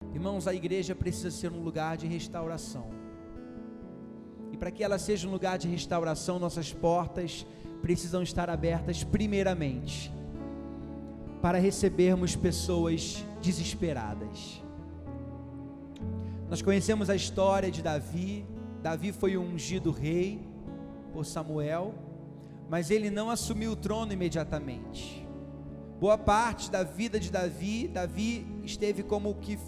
Irmãos, a igreja precisa ser um lugar de restauração. E para que ela seja um lugar de restauração, nossas portas precisam estar abertas primeiramente para recebermos pessoas desesperadas. Nós conhecemos a história de Davi. Davi foi ungido rei por Samuel, mas ele não assumiu o trono imediatamente. Boa parte da vida de Davi esteve como que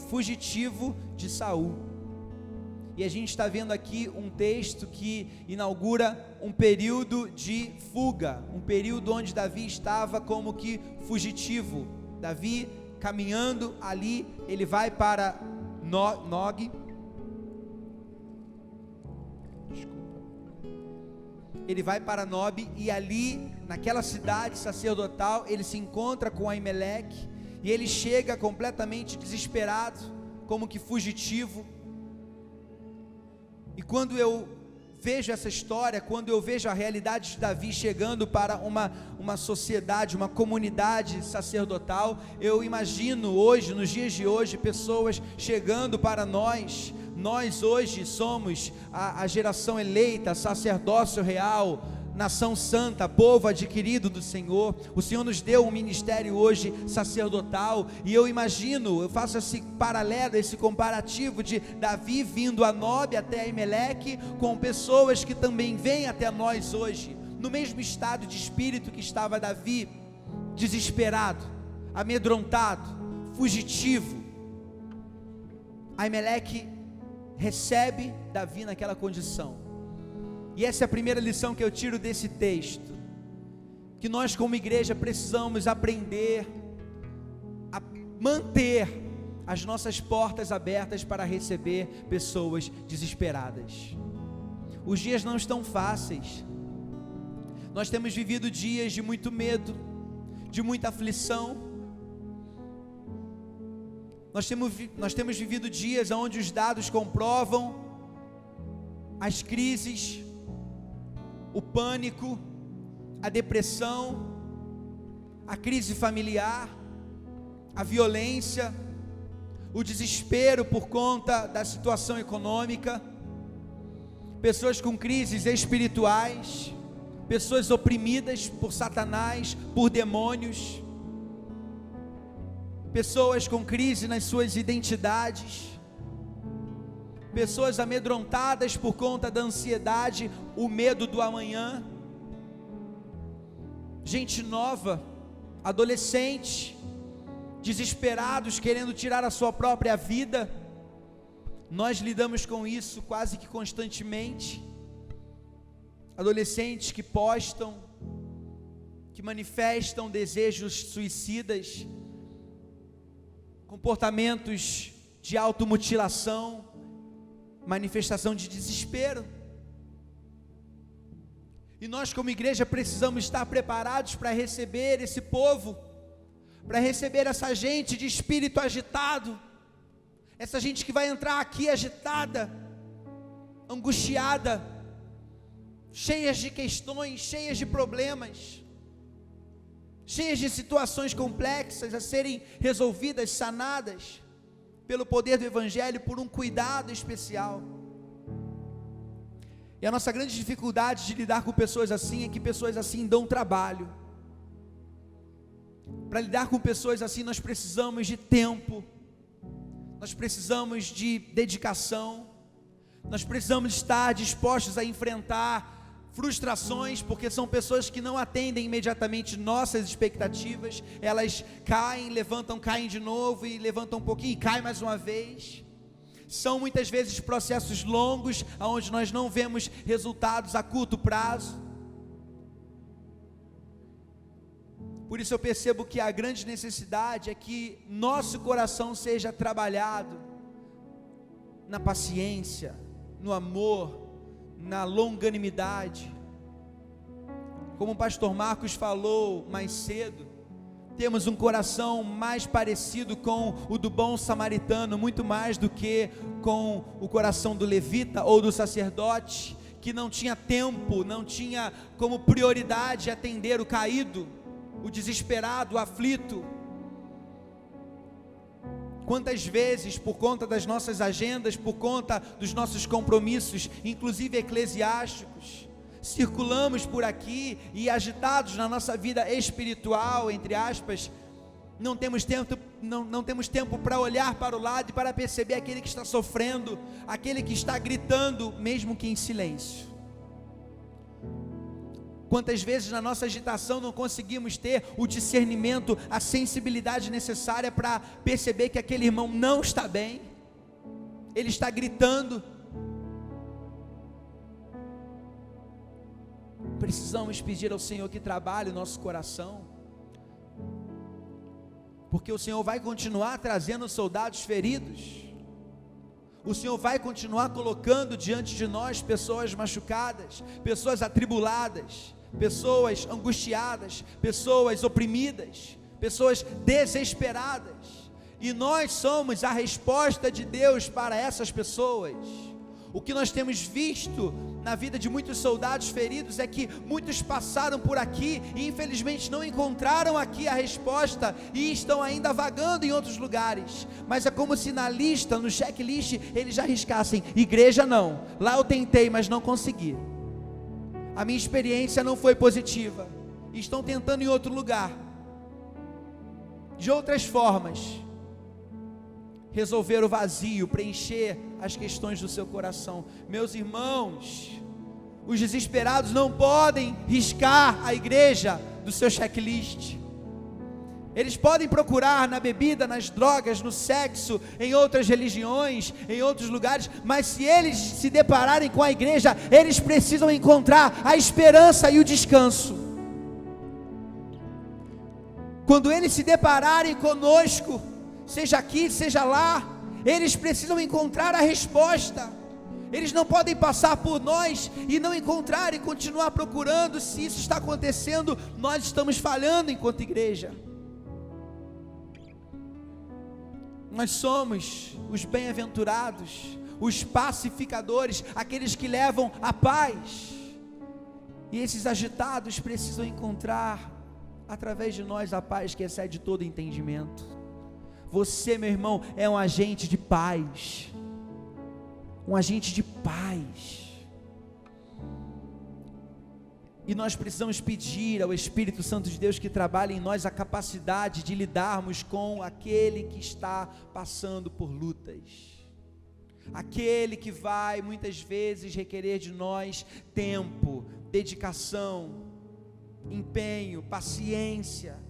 fugitivo de Saul. E a gente está vendo aqui um texto que inaugura um período de fuga, um período onde Davi estava como que fugitivo. Davi caminhando ali, ele vai para Nog. Ele vai para Nob, e ali, naquela cidade sacerdotal, ele se encontra com Aimeleque, e ele chega completamente desesperado, como que fugitivo. E quando eu vejo essa história, quando eu vejo a realidade de Davi chegando para uma sociedade, uma comunidade sacerdotal, eu imagino hoje, nos dias de hoje, pessoas chegando para nós. Nós hoje somos a geração eleita, sacerdócio real, nação santa, povo adquirido do Senhor. O Senhor nos deu um ministério hoje sacerdotal, e eu imagino, eu faço esse paralelo, esse comparativo de Davi vindo a Nob até Aimeleque, com pessoas que também vêm até nós hoje, no mesmo estado de espírito que estava Davi, desesperado, amedrontado, fugitivo. Aimeleque recebe Davi naquela condição. E essa é a primeira lição que eu tiro desse texto, que nós como igreja precisamos aprender a manter as nossas portas abertas para receber pessoas desesperadas. Os dias não estão fáceis. Nós temos vivido dias de muito medo, de muita aflição. Nós temos vivido dias onde os dados comprovam as crises, o pânico, a depressão, a crise familiar, a violência, o desespero por conta da situação econômica, pessoas com crises espirituais, pessoas oprimidas por Satanás, por demônios, pessoas com crise nas suas identidades, pessoas amedrontadas por conta da ansiedade, o medo do amanhã, gente nova, adolescente, desesperados, querendo tirar a sua própria vida. Nós lidamos com isso quase que constantemente. Adolescentes que postam, que manifestam desejos suicidas, comportamentos de automutilação, manifestação de desespero. E nós como igreja precisamos estar preparados para receber esse povo, para receber essa gente de espírito agitado, essa gente que vai entrar aqui agitada, angustiada, cheias de questões, cheias de problemas, cheias de situações complexas a serem resolvidas, sanadas pelo poder do Evangelho, por um cuidado especial. E a nossa grande dificuldade de lidar com pessoas assim é que pessoas assim dão trabalho. Para lidar com pessoas assim nós precisamos de tempo, nós precisamos de dedicação, nós precisamos estar dispostos a enfrentar frustrações, porque são pessoas que não atendem imediatamente nossas expectativas. Elas caem, levantam, caem de novo, e levantam um pouquinho e caem mais uma vez. São muitas vezes processos longos, onde nós não vemos resultados a curto prazo. Por isso eu percebo que a grande necessidade é que nosso coração seja trabalhado na paciência, no amor, na longanimidade. Como o pastor Marcos falou mais cedo, temos um coração mais parecido com o do bom samaritano, muito mais do que com o coração do levita ou do sacerdote, que não tinha tempo, não tinha como prioridade atender o caído, o desesperado, o aflito. Quantas vezes, por conta das nossas agendas, por conta dos nossos compromissos, inclusive eclesiásticos, circulamos por aqui e agitados na nossa vida espiritual, entre aspas, não temos tempo para olhar para o lado e para perceber aquele que está sofrendo, aquele que está gritando, mesmo que em silêncio. Quantas vezes na nossa agitação não conseguimos ter o discernimento, a sensibilidade necessária para perceber que aquele irmão não está bem, ele está gritando. Precisamos pedir ao Senhor que trabalhe o nosso coração, porque o Senhor vai continuar trazendo soldados feridos, o Senhor vai continuar colocando diante de nós pessoas machucadas, pessoas atribuladas, pessoas angustiadas, pessoas oprimidas, pessoas desesperadas, e nós somos a resposta de Deus para essas pessoas. O que nós temos visto na vida de muitos soldados feridos é que muitos passaram por aqui e infelizmente não encontraram aqui a resposta e estão ainda vagando em outros lugares, mas é como se na lista, no checklist, eles já riscassem: igreja não, lá eu tentei, mas não consegui, a minha experiência não foi positiva, e estão tentando em outro lugar, de outras formas, resolver o vazio, preencher as questões do seu coração. Meus irmãos, os desesperados não podem riscar a igreja do seu checklist. Eles podem procurar na bebida, nas drogas, no sexo, em outras religiões, em outros lugares, mas se eles se depararem com a igreja, eles precisam encontrar a esperança e o descanso. Quando eles se depararem conosco, seja aqui, seja lá, eles precisam encontrar a resposta. Eles não podem passar por nós e não encontrar e continuar procurando. Se isso está acontecendo, nós estamos falhando enquanto igreja. Nós somos os bem-aventurados, os pacificadores, aqueles que levam a paz, e esses agitados precisam encontrar através de nós a paz que excede todo entendimento. Você, meu irmão, é um agente de paz, um agente de paz, e nós precisamos pedir ao Espírito Santo de Deus que trabalhe em nós a capacidade de lidarmos com aquele que está passando por lutas, aquele que vai muitas vezes requerer de nós tempo, dedicação, empenho, paciência.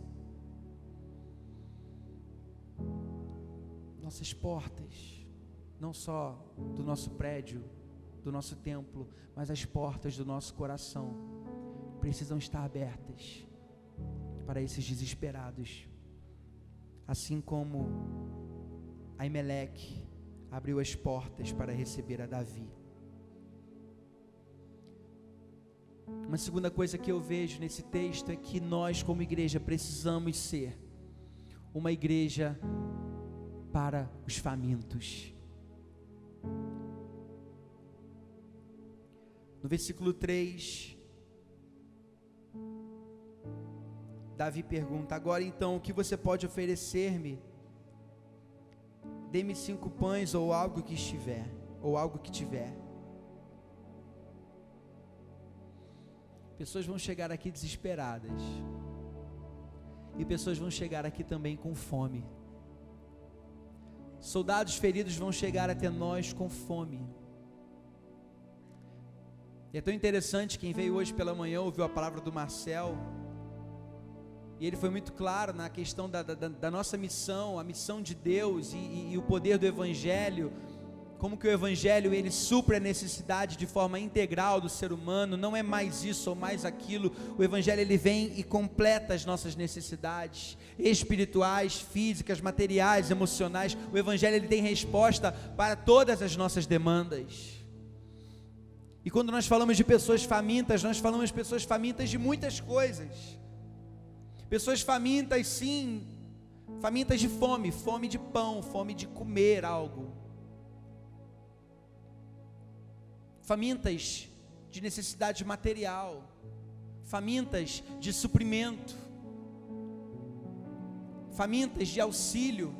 Nossas portas, não só do nosso prédio, do nosso templo, mas as portas do nosso coração precisam estar abertas para esses desesperados, assim como Aimeleque abriu as portas para receber a Davi. Uma segunda coisa que eu vejo nesse texto é que nós, como igreja, precisamos ser uma igreja para os famintos. No versículo 3, Davi pergunta: agora então, o que você pode oferecer-me? Dê-me 5 pães ou algo que estiver, ou algo que tiver. Pessoas vão chegar aqui desesperadas, e pessoas vão chegar aqui também com fome. Soldados feridos vão chegar até nós com fome. E é tão interessante, quem veio hoje pela manhã ouviu a palavra do Marcel, e ele foi muito claro na questão da nossa missão, a missão de Deus e o poder do Evangelho, como que o Evangelho ele supre a necessidade de forma integral do ser humano. Não é mais isso ou mais aquilo. O Evangelho ele vem e completa as nossas necessidades espirituais, físicas, materiais, emocionais. O Evangelho ele tem resposta para todas as nossas demandas. E quando nós falamos de pessoas famintas, nós falamos de pessoas famintas de muitas coisas. Pessoas famintas, sim, famintas de fome, fome de pão, fome de comer algo. Famintas de necessidade material, famintas de suprimento, famintas de auxílio.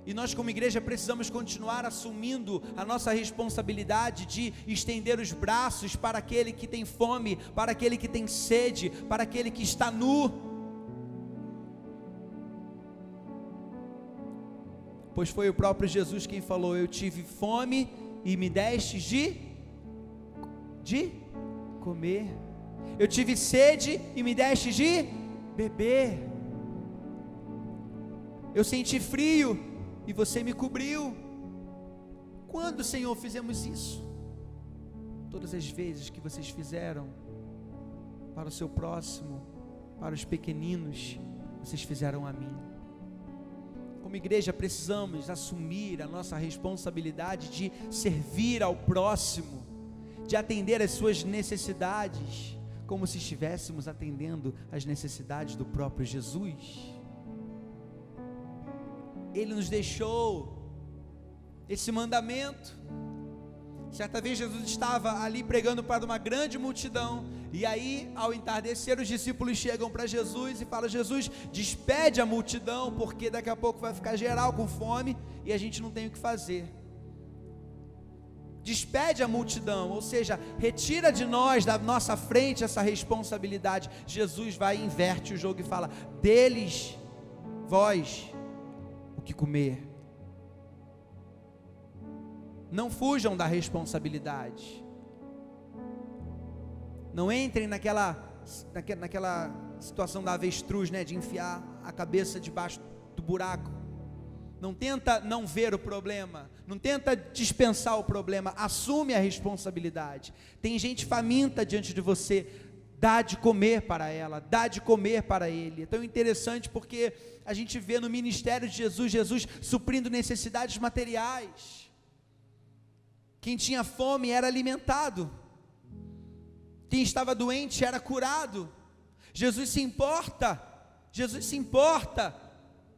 E nós como igreja precisamos continuar assumindo a nossa responsabilidade de estender os braços para aquele que tem fome, para aquele que tem sede, para aquele que está nu. Pois foi o próprio Jesus quem falou: eu tive fome e me destes de comer. Eu tive sede e me destes de beber. Eu senti frio e você me cobriu. Quando, Senhor, fizemos isso? Todas as vezes que vocês fizeram para o seu próximo, para os pequeninos, vocês fizeram a mim. Como igreja precisamos assumir a nossa responsabilidade de servir ao próximo, de atender às suas necessidades, como se estivéssemos atendendo às necessidades do próprio Jesus. Ele nos deixou esse mandamento. Certa vez Jesus estava ali pregando para uma grande multidão, e aí ao entardecer os discípulos chegam para Jesus e falam: Jesus, despede a multidão, porque daqui a pouco vai ficar geral com fome e a gente não tem o que fazer. Despede a multidão, ou seja, retira de nós, da nossa frente, essa responsabilidade. Jesus vai e inverte o jogo e fala: deles, vós, o que comer. Não fujam da responsabilidade. Não entrem naquela situação da avestruz, né, de enfiar a cabeça debaixo do buraco. Não tenta não ver o problema, não tenta dispensar o problema, assume a responsabilidade. Tem gente faminta diante de você, dá de comer para ela, dá de comer para ele. É tão interessante porque a gente vê no ministério de Jesus suprindo necessidades materiais. Quem tinha fome era alimentado, quem estava doente era curado. Jesus se importa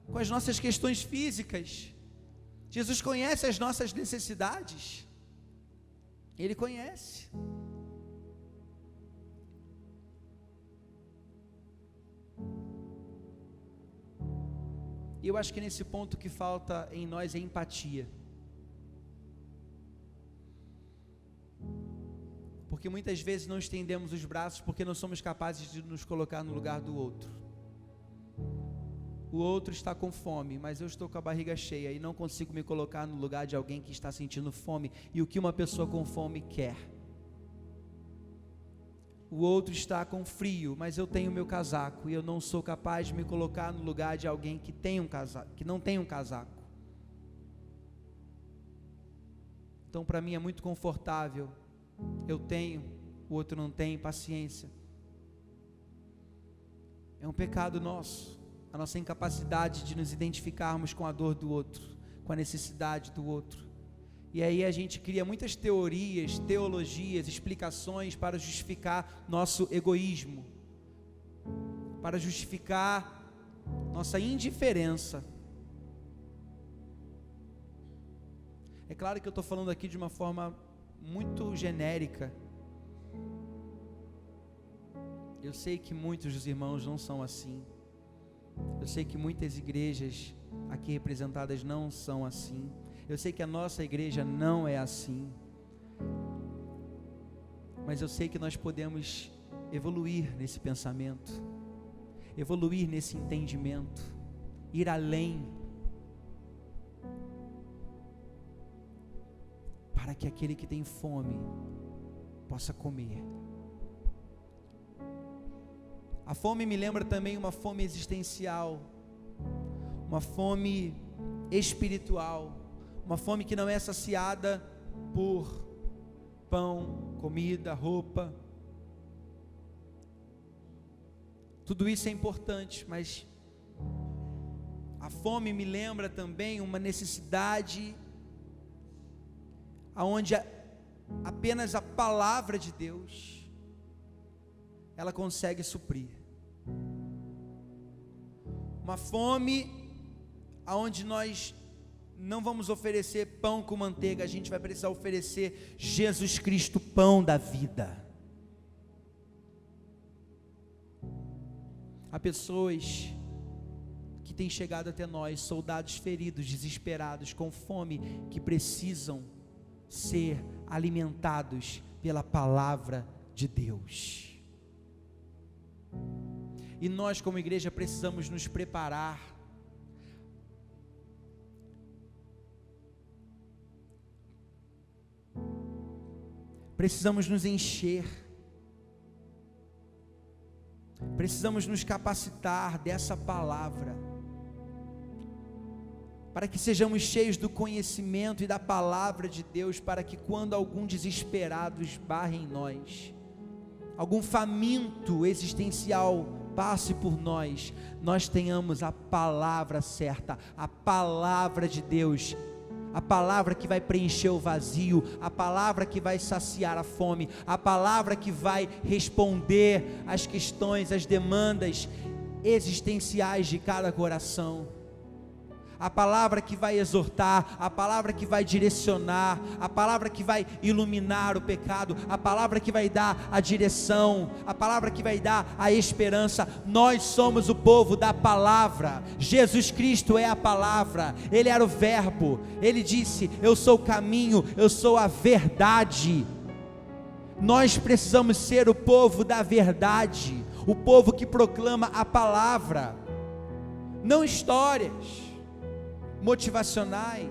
com as nossas questões físicas. Jesus conhece as nossas necessidades, Ele conhece. E eu acho que nesse ponto que falta em nós é empatia. Porque muitas vezes não estendemos os braços porque não somos capazes de nos colocar no lugar do outro. O outro está com fome, mas eu estou com a barriga cheia e não consigo me colocar no lugar de alguém que está sentindo fome e o que uma pessoa com fome quer. O outro está com frio, mas eu tenho meu casaco e eu não sou capaz de me colocar no lugar de alguém que tem um casaco, que não tem um casaco. Então, para mim é muito confortável. Eu tenho, o outro não tem, paciência. É um pecado nosso, a nossa incapacidade de nos identificarmos com a dor do outro, com a necessidade do outro. E aí a gente cria muitas teorias, teologias, explicações para justificar nosso egoísmo, para justificar nossa indiferença. É claro que eu estou falando aqui de uma forma muito genérica. Eu sei que muitos dos irmãos não são assim. Eu sei que muitas igrejas aqui representadas não são assim. Eu sei que a nossa igreja não é assim. Mas eu sei que nós podemos evoluir nesse pensamento, evoluir nesse entendimento, ir além, para que aquele que tem fome possa comer. A fome me lembra também uma fome existencial, uma fome espiritual, uma fome que não é saciada por pão, comida, roupa. Tudo isso é importante, mas a fome me lembra também uma necessidade aonde apenas a palavra de Deus ela consegue suprir. Uma fome aonde nós não vamos oferecer pão com manteiga, a gente vai precisar oferecer Jesus Cristo, pão da vida. Há pessoas que que tem chegado até nós, soldados feridos, desesperados, com fome, que precisam ser alimentados pela palavra de Deus. E nós, como igreja, precisamos nos preparar. Precisamos nos encher. Precisamos nos capacitar dessa palavra, para que sejamos cheios do conhecimento e da palavra de Deus, para que quando algum desesperado esbarre em nós, algum faminto existencial passe por nós, nós tenhamos a palavra certa, a palavra de Deus, a palavra que vai preencher o vazio, a palavra que vai saciar a fome, a palavra que vai responder às questões, às demandas existenciais de cada coração, a palavra que vai exortar, a palavra que vai direcionar, a palavra que vai iluminar o pecado, a palavra que vai dar a direção, a palavra que vai dar a esperança. Nós somos o povo da palavra. Jesus Cristo é a palavra, Ele era o verbo, Ele disse: eu sou o caminho, eu sou a verdade. Nós precisamos ser o povo da verdade, o povo que proclama a palavra, não histórias motivacionais,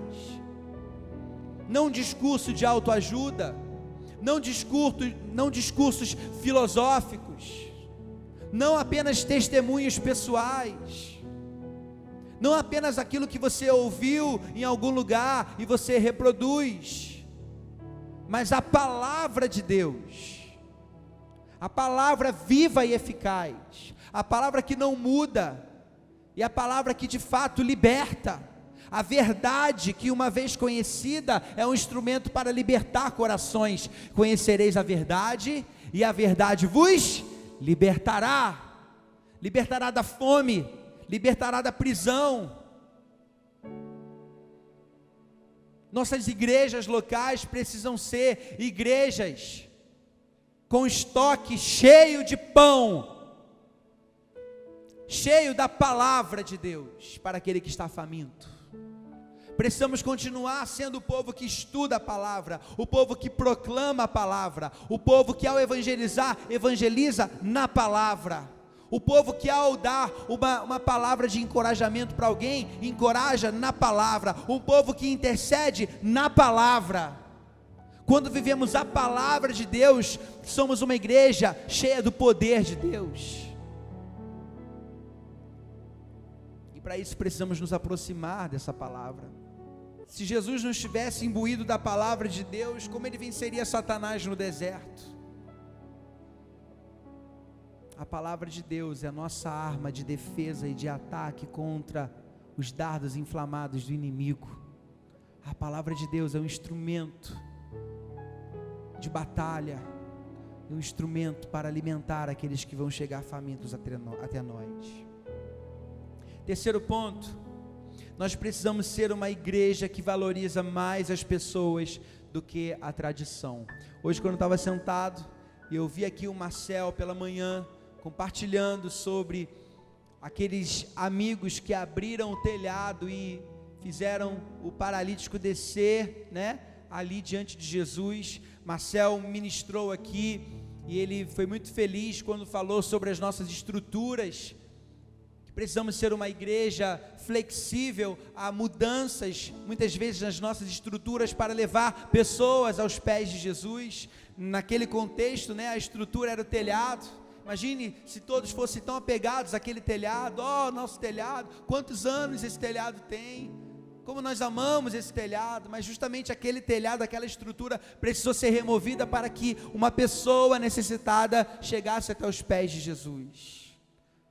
não discurso de autoajuda, não discursos filosóficos, não apenas testemunhos pessoais, não apenas aquilo que você ouviu em algum lugar e você reproduz, mas a palavra de Deus, a palavra viva e eficaz, a palavra que não muda, e a palavra que de fato liberta. A verdade que uma vez conhecida é um instrumento para libertar corações. Conhecereis a verdade e a verdade vos libertará. Libertará da fome, libertará da prisão. Nossas igrejas locais precisam ser igrejas com estoque cheio de pão, cheio da palavra de Deus para aquele que está faminto. Precisamos continuar sendo o povo que estuda a palavra, o povo que proclama a palavra, o povo que ao evangelizar, evangeliza na palavra, o povo que ao dar uma palavra de encorajamento para alguém, encoraja na palavra, um povo que intercede na palavra. Quando vivemos a palavra de Deus, somos uma igreja cheia do poder de Deus. E para isso precisamos nos aproximar dessa palavra. Se Jesus não estivesse imbuído da palavra de Deus, como ele venceria Satanás no deserto? A palavra de Deus é a nossa arma de defesa e de ataque contra os dardos inflamados do inimigo. A palavra de Deus é um instrumento de batalha, um instrumento para alimentar aqueles que vão chegar famintos até nós. Terceiro ponto, nós precisamos ser uma igreja que valoriza mais as pessoas do que a tradição. Hoje, quando eu estava sentado, eu vi aqui o Marcel pela manhã, compartilhando sobre aqueles amigos que abriram o telhado e fizeram o paralítico descer, ali diante de Jesus. Marcel ministrou aqui, e ele foi muito feliz quando falou sobre as nossas estruturas. Precisamos ser uma igreja flexível a mudanças, muitas vezes nas nossas estruturas, para levar pessoas aos pés de Jesus. Naquele contexto, a estrutura era o telhado. Imagine se todos fossem tão apegados àquele telhado. Nosso telhado, quantos anos esse telhado tem, como nós amamos esse telhado. Mas justamente aquele telhado, aquela estrutura precisou ser removida para que uma pessoa necessitada chegasse até os pés de Jesus.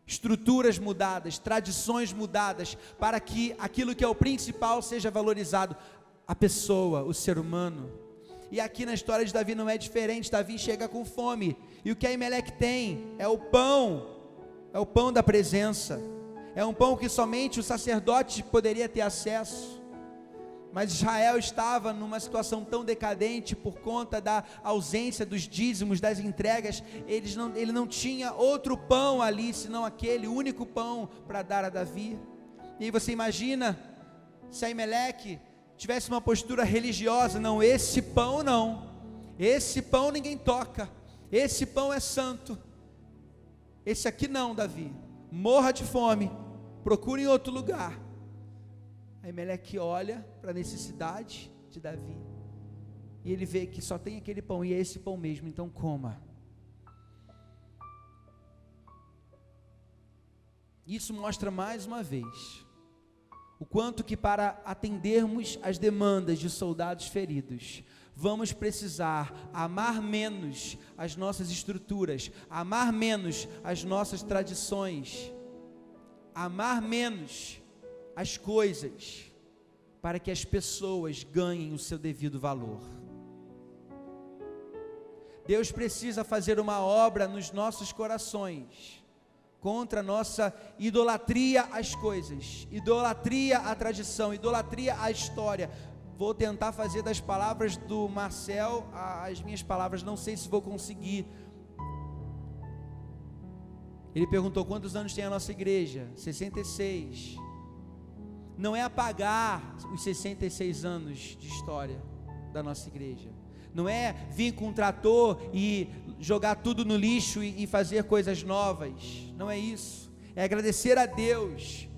Estruturas mudadas, tradições mudadas, para que aquilo que é o principal seja valorizado, a pessoa, o ser humano. E aqui na história de Davi não é diferente. Davi chega com fome, e o que Aimeleque tem é o pão da presença, é um pão que somente o sacerdote poderia ter acesso. Mas Israel estava numa situação tão decadente por conta da ausência dos dízimos, das entregas. Ele não tinha outro pão ali, senão aquele único pão para dar a Davi. E aí você imagina se Aimeleque tivesse uma postura religiosa: não, esse pão não, esse pão ninguém toca, esse pão é santo, esse aqui não, Davi, morra de fome, procure em outro lugar. Aimeleque olha para a necessidade de Davi, e ele vê que só tem aquele pão, e é esse pão mesmo, então coma. Isso mostra mais uma vez o quanto que, para atendermos as demandas de soldados feridos, vamos precisar amar menos as nossas estruturas, amar menos as nossas tradições, amar menos as coisas, para que as pessoas ganhem o seu devido valor. Deus precisa fazer uma obra nos nossos corações, contra a nossa idolatria às coisas, idolatria à tradição, idolatria à história. Vou tentar fazer das palavras do Marcel as minhas palavras, não sei se vou conseguir. Ele perguntou quantos anos tem a nossa igreja. 66. Não é apagar os 66 anos de história da nossa igreja, não é vir com um trator e jogar tudo no lixo e fazer coisas novas, não é isso. É agradecer a Deus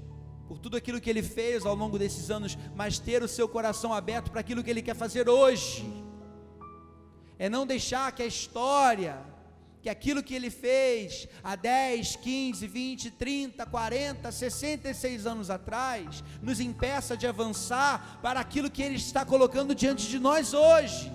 por tudo aquilo que Ele fez ao longo desses anos, mas ter o seu coração aberto para aquilo que Ele quer fazer hoje. É não deixar que a história, que aquilo que Ele fez há 10, 15, 20, 30, 40, 66 anos atrás, nos impeça de avançar para aquilo que Ele está colocando diante de nós hoje.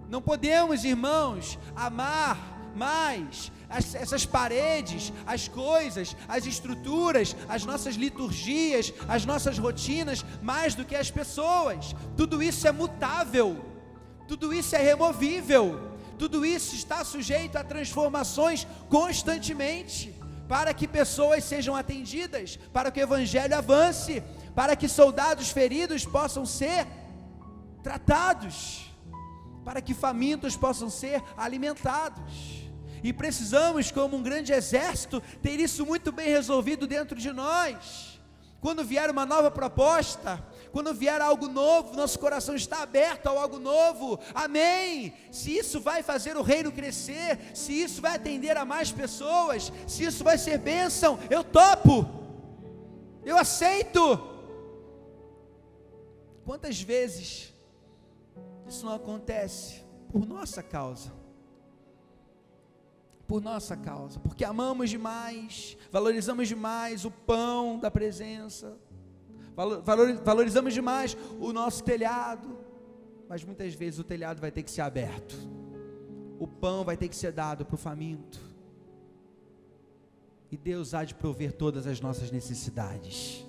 Não podemos, irmãos, amar mais essas paredes, as coisas, as estruturas, as nossas liturgias, as nossas rotinas, mais do que as pessoas. Tudo isso é mutável, tudo isso é removível, tudo isso está sujeito a transformações constantemente, para que pessoas sejam atendidas, para que o evangelho avance, para que soldados feridos possam ser tratados, para que famintos possam ser alimentados. E precisamos, como um grande exército, ter isso muito bem resolvido dentro de nós. Quando vier uma nova proposta, quando vier algo novo, nosso coração está aberto ao algo novo, amém. Se isso vai fazer o reino crescer, se isso vai atender a mais pessoas, se isso vai ser bênção, eu topo, eu aceito. Quantas vezes isso não acontece por nossa causa? Por nossa causa, porque amamos demais, valorizamos demais o pão da presença, valorizamos demais o nosso telhado, mas muitas vezes o telhado vai ter que ser aberto, o pão vai ter que ser dado para o faminto, e Deus há de prover todas as nossas necessidades,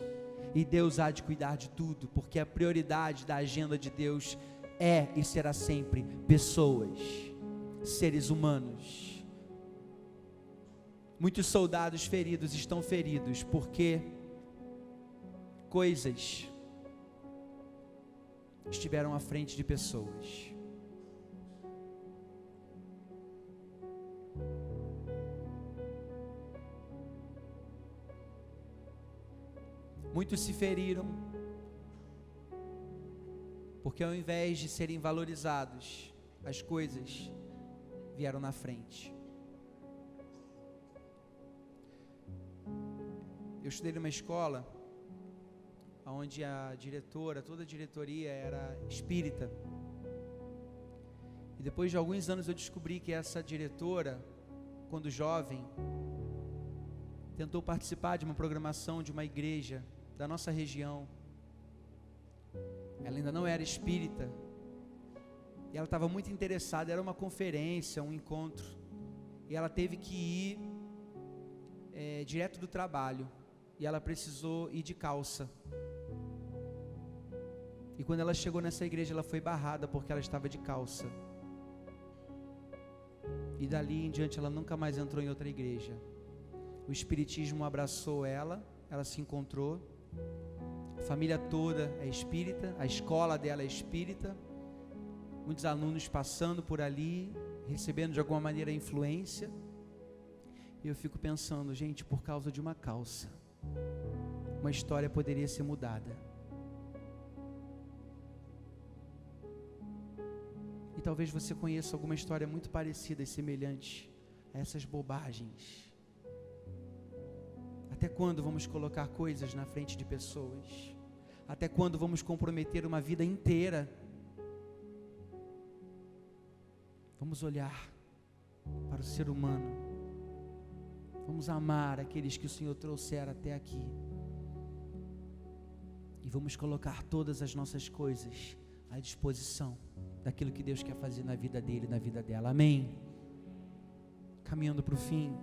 e Deus há de cuidar de tudo, porque a prioridade da agenda de Deus é e será sempre pessoas, seres humanos. Muitos soldados feridos estão feridos porque coisas estiveram à frente de pessoas. Muitos se feriram porque, ao invés de serem valorizados, as coisas vieram na frente. Eu estudei numa escola onde a diretora, toda a diretoria era espírita. E depois de alguns anos eu descobri que essa diretora, quando jovem, tentou participar de uma programação de uma igreja da nossa região. Ela ainda não era espírita, e ela estava muito interessada, era uma conferência, um encontro, e ela teve que ir direto do trabalho, e ela precisou ir de calça, e quando ela chegou nessa igreja, ela foi barrada, porque ela estava de calça, e dali em diante ela nunca mais entrou em outra igreja. O espiritismo abraçou ela, ela se encontrou, a família toda é espírita, a escola dela é espírita, muitos alunos passando por ali, recebendo de alguma maneira influência, E eu fico pensando, gente, por causa de uma calça, uma história poderia ser mudada. E talvez você conheça alguma história muito parecida e semelhante a essas bobagens. Até quando vamos colocar coisas na frente de pessoas? Até quando vamos comprometer uma vida inteira? Vamos olhar para o ser humano. Vamos amar aqueles que o Senhor trouxer até aqui. E vamos colocar todas as nossas coisas à disposição daquilo que Deus quer fazer na vida dele, na vida dela. Amém? Caminhando para o fim.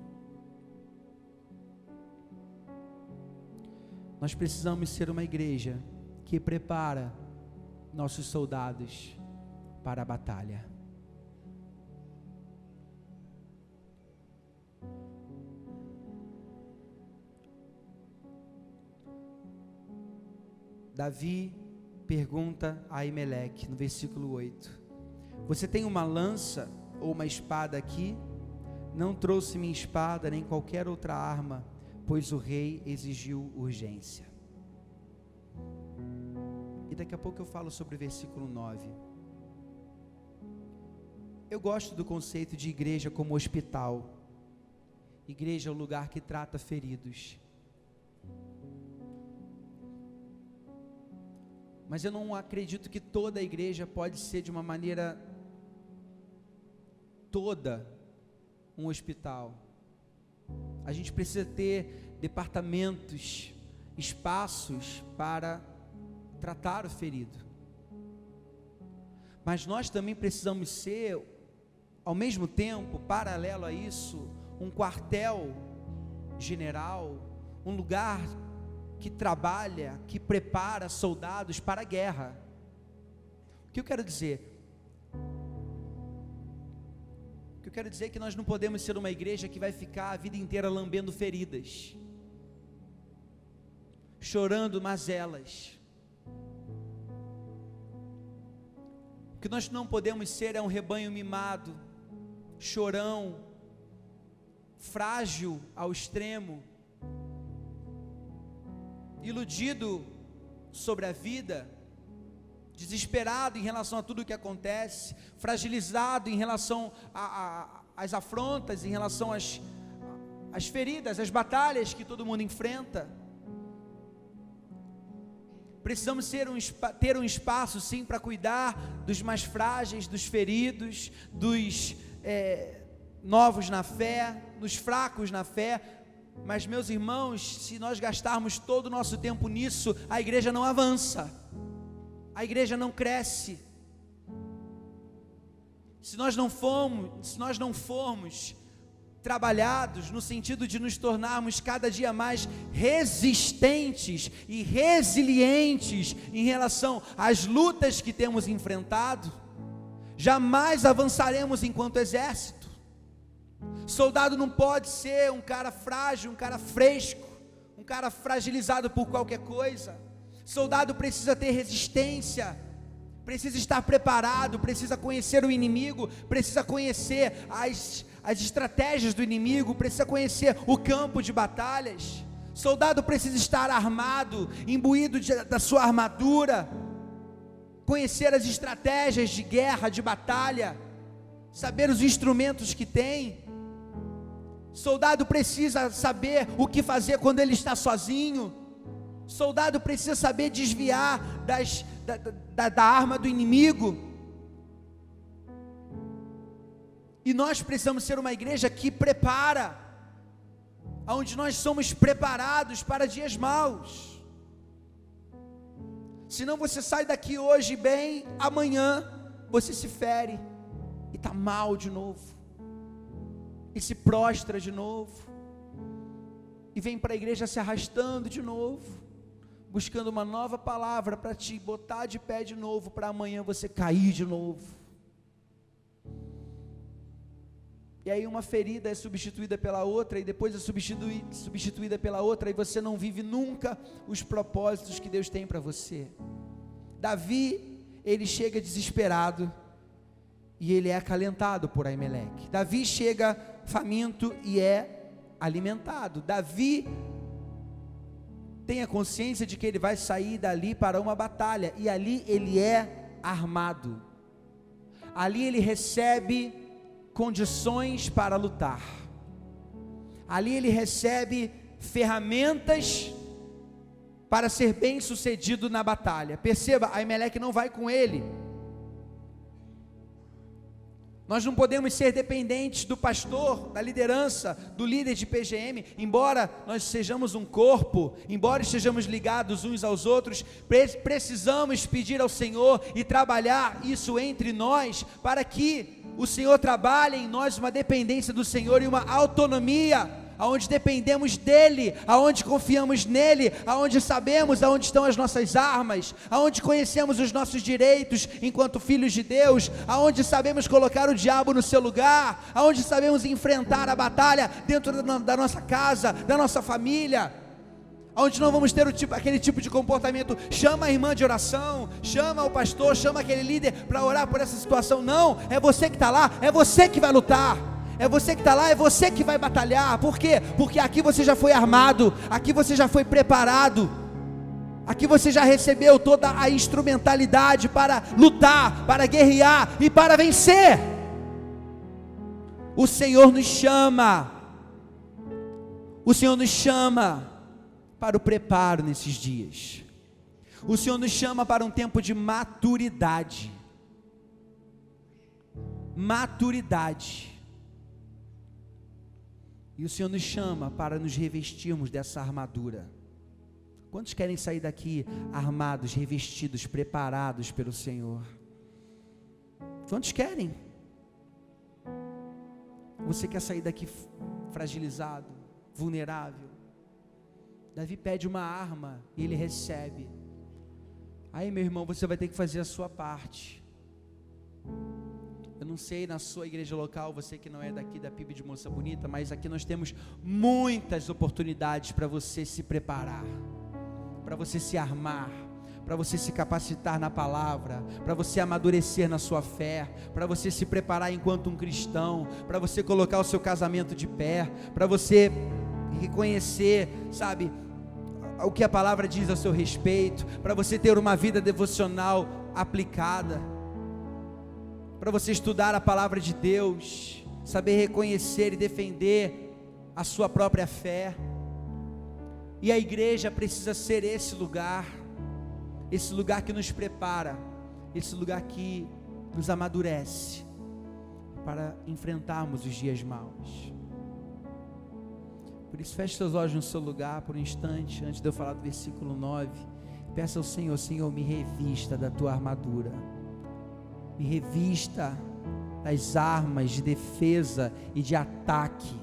Nós precisamos ser uma igreja que prepara nossos soldados para a batalha. Davi pergunta a Aimeleque, no versículo 8: você tem uma lança ou uma espada aqui? Não trouxe minha espada nem qualquer outra arma, pois o rei exigiu urgência. E daqui a pouco eu falo sobre o versículo 9. Eu gosto do conceito de igreja como hospital. Igreja é o lugar que trata feridos. Mas eu não acredito que toda a igreja pode ser de uma maneira toda um hospital. A gente precisa ter departamentos, espaços para tratar o ferido. Mas nós também precisamos ser, ao mesmo tempo, paralelo a isso, um quartel general, um lugar que trabalha, que prepara soldados para a guerra. O que eu quero dizer? O que eu quero dizer é que nós não podemos ser uma igreja que vai ficar a vida inteira lambendo feridas, chorando mazelas. O que nós não podemos ser é um rebanho mimado, chorão, frágil ao extremo, iludido sobre a vida, desesperado em relação a tudo o que acontece, fragilizado em relação às afrontas, em relação às feridas, às batalhas que todo mundo enfrenta. Precisamos ter um espaço sim para cuidar dos mais frágeis, dos feridos, dos novos na fé, dos fracos na fé. Mas, meus irmãos, se nós gastarmos todo o nosso tempo nisso, a igreja não avança, a igreja não cresce. Se nós não formos trabalhados no sentido de nos tornarmos cada dia mais resistentes e resilientes em relação às lutas que temos enfrentado, jamais avançaremos enquanto exército. Soldado não pode ser um cara frágil, um cara fresco, um cara fragilizado por qualquer coisa. Soldado precisa ter resistência, precisa estar preparado, precisa conhecer o inimigo, precisa conhecer as estratégias do inimigo, precisa conhecer o campo de batalhas. Soldado precisa estar armado, imbuído da sua armadura, conhecer as estratégias de guerra, de batalha, saber os instrumentos que tem. Soldado precisa saber o que fazer quando ele está sozinho. Soldado precisa saber desviar da arma do inimigo. E nós precisamos ser uma igreja que prepara, onde nós somos preparados para dias maus. Senão você sai daqui hoje bem, amanhã você se fere e está mal de novo, e se prostra de novo, e vem para a igreja se arrastando de novo, buscando uma nova palavra para te botar de pé de novo, para amanhã você cair de novo. E aí uma ferida é substituída pela outra, e depois é substituída pela outra, e você não vive nunca os propósitos que Deus tem para você. Davi, ele chega desesperado, e ele é acalentado por Aimeleque. Davi chega faminto e é alimentado. Davi tem a consciência de que ele vai sair dali para uma batalha, e ali ele é armado, ali ele recebe condições para lutar, ali ele recebe ferramentas para ser bem sucedido na batalha. Perceba, Aimeleque não vai com ele. Nós não podemos ser dependentes do pastor, da liderança, do líder de PGM, embora nós sejamos um corpo, embora estejamos ligados uns aos outros, precisamos pedir ao Senhor e trabalhar isso entre nós, para que o Senhor trabalhe em nós uma dependência do Senhor e uma autonomia, aonde dependemos dEle, aonde confiamos nele, aonde sabemos aonde estão as nossas armas, aonde conhecemos os nossos direitos enquanto filhos de Deus, aonde sabemos colocar o diabo no seu lugar, aonde sabemos enfrentar a batalha dentro da nossa casa, da nossa família, onde não vamos ter aquele tipo de comportamento. Chama a irmã de oração, chama o pastor, chama aquele líder para orar por essa situação. Não, é você que está lá, é você que vai lutar, é você que está lá, é você que vai batalhar. Por quê? Porque aqui você já foi armado, aqui você já foi preparado, aqui você já recebeu toda a instrumentalidade para lutar, para guerrear e para vencer. O Senhor nos chama, o Senhor nos chama para o preparo nesses dias. O Senhor nos chama para um tempo de maturidade. Maturidade. E o Senhor nos chama para nos revestirmos dessa armadura. Quantos querem sair daqui armados, revestidos, preparados pelo Senhor? Quantos querem? Você quer sair daqui fragilizado, vulnerável? Davi pede uma arma e ele recebe. Aí, meu irmão, você vai ter que fazer a sua parte. Eu não sei na sua igreja local, você que não é daqui da PIB de Moça Bonita, mas aqui nós temos muitas oportunidades para você se preparar, para você se armar, para você se capacitar na palavra, para você amadurecer na sua fé, para você se preparar enquanto um cristão, para você colocar o seu casamento de pé, para você reconhecer, sabe, o que a palavra diz a seu respeito, para você ter uma vida devocional aplicada, para você estudar a palavra de Deus, saber reconhecer e defender a sua própria fé. E a igreja precisa ser esse lugar que nos prepara, esse lugar que nos amadurece para enfrentarmos os dias maus. Por isso, feche seus olhos no seu lugar por um instante, antes de eu falar do versículo 9. Peça ao Senhor: Senhor, me revista da tua armadura, me revista das armas de defesa e de ataque.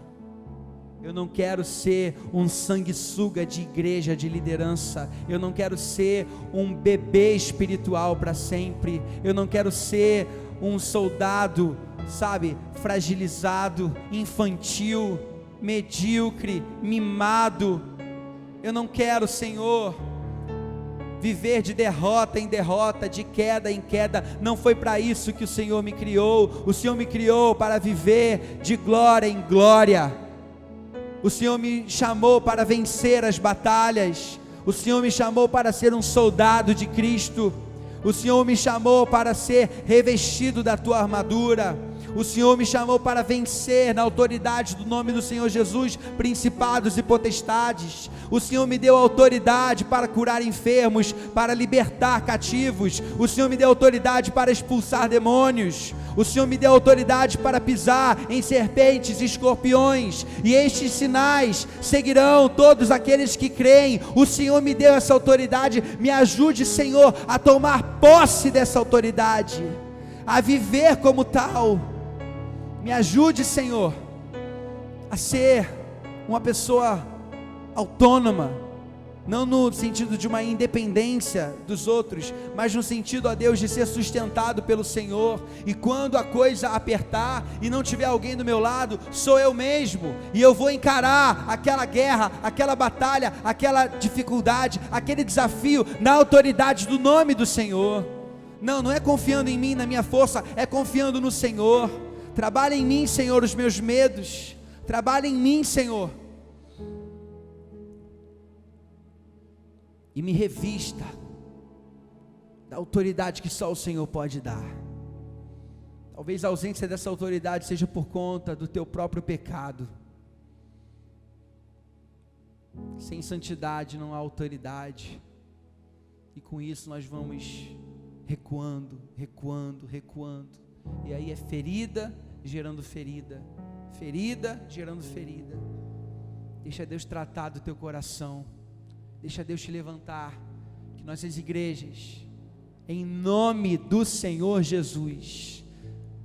Eu não quero ser um sanguessuga de igreja, de liderança. Eu não quero ser um bebê espiritual para sempre. Eu não quero ser um soldado, sabe, fragilizado, infantil, medíocre, mimado. Eu não quero, Senhor, viver de derrota em derrota, de queda em queda. Não foi para isso que o Senhor me criou. O Senhor me criou para viver de glória em glória. O Senhor me chamou para vencer as batalhas. O Senhor me chamou para ser um soldado de Cristo. O Senhor me chamou para ser revestido da tua armadura. O Senhor me chamou para vencer na autoridade do nome do Senhor Jesus principados e potestades. O Senhor me deu autoridade para curar enfermos, para libertar cativos. O Senhor me deu autoridade para expulsar demônios. O Senhor me deu autoridade para pisar em serpentes e escorpiões. E estes sinais seguirão todos aqueles que creem. O Senhor me deu essa autoridade. Me ajude, Senhor, a tomar posse dessa autoridade, a viver como tal. Me ajude, Senhor, a ser uma pessoa autônoma, não no sentido de uma independência dos outros, mas no sentido, ó Deus, de ser sustentado pelo Senhor. E quando a coisa apertar e não tiver alguém do meu lado, sou eu mesmo, e eu vou encarar aquela guerra, aquela batalha, aquela dificuldade, aquele desafio na autoridade do nome do Senhor. Não é confiando em mim, na minha força, é confiando no Senhor. Trabalha em mim, Senhor, os meus medos. Trabalha em mim, Senhor, e me revista da autoridade que só o Senhor pode dar. Talvez a ausência dessa autoridade seja por conta do teu próprio pecado. Sem santidade não há autoridade, e com isso nós vamos recuando, e aí é ferida gerando ferida, ferida gerando ferida. Deixa Deus tratar do teu coração, deixa Deus te levantar, que nossas igrejas, em nome do Senhor Jesus,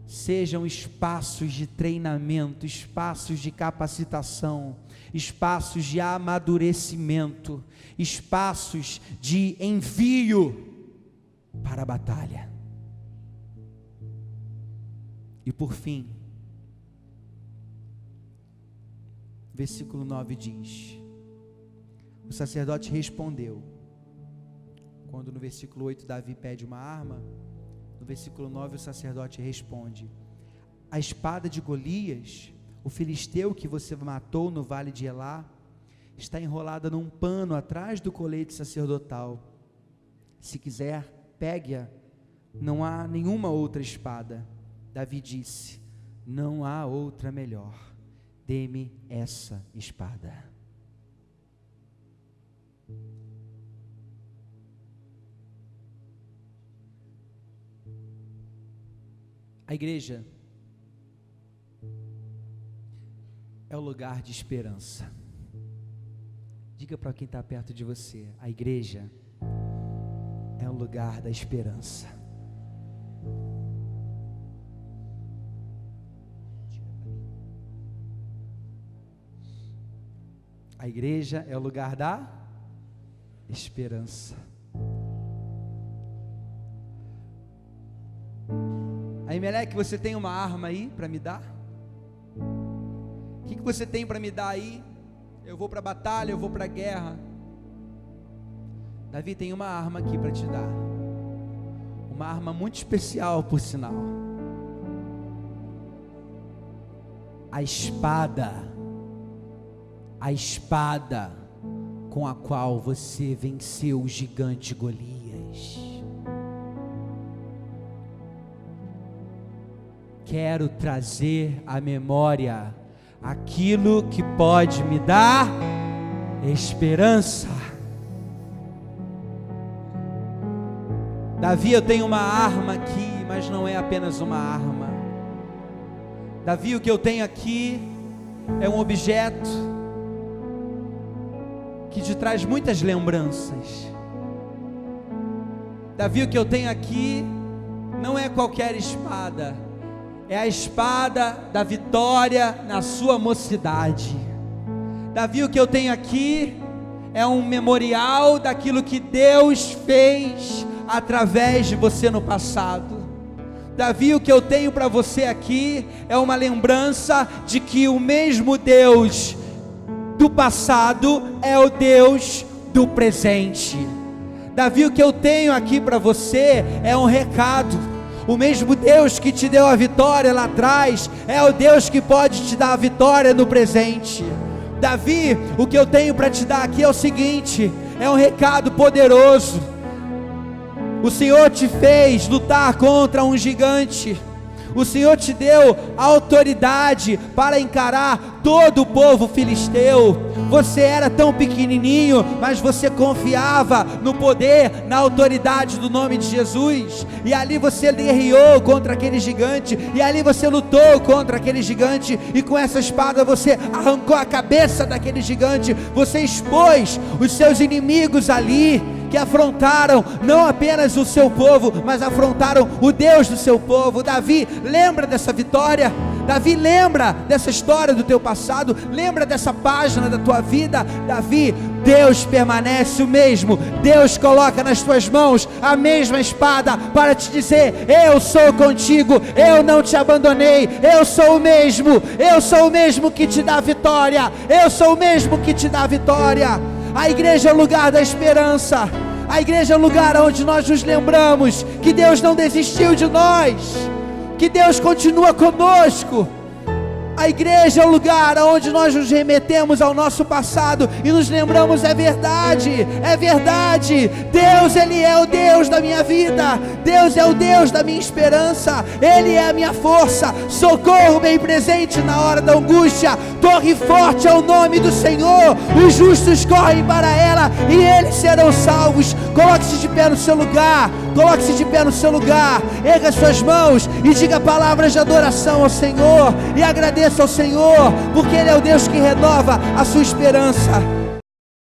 sejam espaços de treinamento, espaços de capacitação, espaços de amadurecimento, espaços de envio para a batalha. E por fim, versículo 9 diz: o sacerdote respondeu. Quando no versículo 8 Davi pede uma arma, no versículo 9 o sacerdote responde: a espada de Golias, o filisteu que você matou no vale de Elá, está enrolada num pano atrás do colete sacerdotal. Se quiser, pegue-a, não há nenhuma outra espada. Davi disse: não há outra melhor, dê-me essa espada. A igreja é o lugar de esperança. Diga para quem está perto de você: a igreja é o lugar da esperança. A igreja é o lugar da esperança. Aimeleque, você tem uma arma aí para me dar? O que você tem para me dar aí? Eu vou para a batalha, eu vou para a guerra. Davi tem uma arma aqui para te dar, uma arma muito especial, por sinal. A espada com a qual você venceu o gigante Golias. Quero trazer à memória aquilo que pode me dar esperança. Davi, eu tenho uma arma aqui, mas não é apenas uma arma. Davi, o que eu tenho aqui é um objeto que te traz muitas lembranças. Davi, o que eu tenho aqui não é qualquer espada, é a espada da vitória na sua mocidade. Davi, o que eu tenho aqui é um memorial daquilo que Deus fez através de você no passado. Davi, o que eu tenho para você aqui é uma lembrança de que o mesmo Deus do passado é o Deus do presente. Davi, o que eu tenho aqui para você é um recado. O mesmo Deus que te deu a vitória lá atrás é o Deus que pode te dar a vitória no presente. Davi, o que eu tenho para te dar aqui é o seguinte: é um recado poderoso. O Senhor te fez lutar contra um gigante. O Senhor te deu autoridade para encarar todo o povo filisteu. Você era tão pequenininho, mas você confiava no poder, na autoridade do nome de Jesus. E ali você guerreou contra aquele gigante, e ali você lutou contra aquele gigante, e com essa espada você arrancou a cabeça daquele gigante. Você expôs os seus inimigos ali, que afrontaram não apenas o seu povo, mas afrontaram o Deus do seu povo. Davi, lembra dessa vitória? Davi, lembra dessa história do teu passado? Lembra dessa página da tua vida? Davi, Deus permanece o mesmo. Deus coloca nas tuas mãos a mesma espada para te dizer: eu sou contigo, eu não te abandonei, eu sou o mesmo que te dá vitória, eu sou o mesmo que te dá vitória. A igreja é o lugar da esperança. A igreja é o lugar onde nós nos lembramos que Deus não desistiu de nós, que Deus continua conosco. A igreja é o lugar onde nós nos remetemos ao nosso passado e nos lembramos, é verdade, Deus, Ele é o Deus da minha vida, Deus é o Deus da minha esperança, Ele é a minha força, socorro bem presente na hora da angústia, torre forte é o nome do Senhor, os justos correm para ela e eles serão salvos. Coloque-se de pé no seu lugar, erga suas mãos e diga palavras de adoração ao Senhor, e agradeça ao Senhor, porque Ele é o Deus que renova a sua esperança.